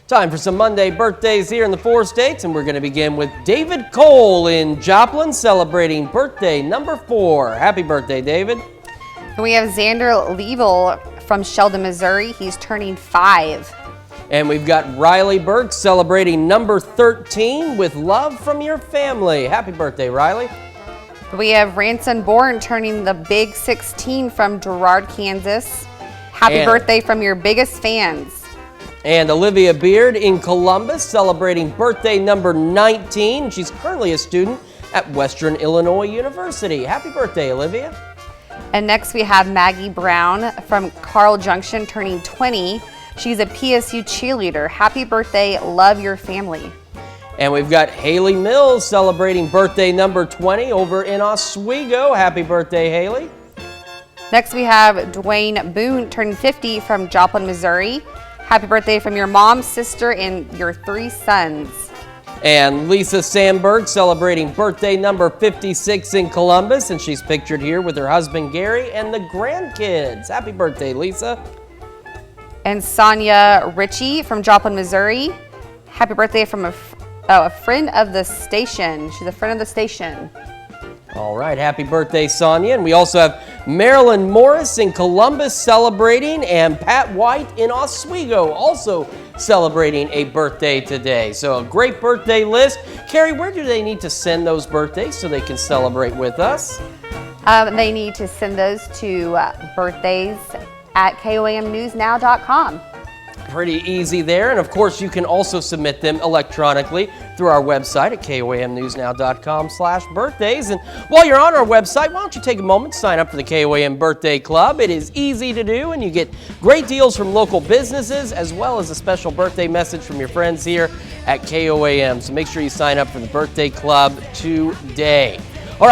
Time for some Monday birthdays here in the 4 states, and we're going to begin with David Cole in Joplin, celebrating birthday number 4. Happy birthday, David. And we have Xander Level from Sheldon, Missouri. He's turning 5. And we've got Riley Burke celebrating number 13 with love from your family. Happy birthday, Riley. We have Ranson Bourne turning the big 16 from Girard, Kansas. Happy birthday from your biggest fans. And Olivia Beard in Columbus celebrating birthday number 19. She's currently a student at Western Illinois University. Happy birthday, Olivia. And next we have Maggie Brown from Carl Junction turning 20. She's a PSU cheerleader. Happy birthday, love your family. And we've got Haley Mills celebrating birthday number 20 over in Oswego. Happy birthday, Haley. Next we have Dwayne Boone turning 50 from Joplin, Missouri. Happy birthday from your mom, sister, and your 3 sons. And Lisa Sandberg celebrating birthday number 56 in Columbus, and she's pictured here with her husband Gary and the grandkids. Happy birthday, Lisa. And Sonia Ritchie from Joplin, Missouri. Happy birthday from a friend of the station. She's a friend of the station. All right, happy birthday, Sonia. And we also have Marilyn Morris in Columbus celebrating, and Pat White in Oswego also celebrating a birthday today. So a great birthday list. Carrie, where do they need to send those birthdays so they can celebrate with us? They need to send those to birthdays@KOAMnewsnow.com. Pretty easy there. And of course, you can also submit them electronically through our website at KOAMnewsnow.com/birthdays. And while you're on our website, why don't you take a moment to sign up for the KOAM Birthday Club? It is easy to do, and you get great deals from local businesses, as well as a special birthday message from your friends here at KOAM. So make sure you sign up for the Birthday Club today.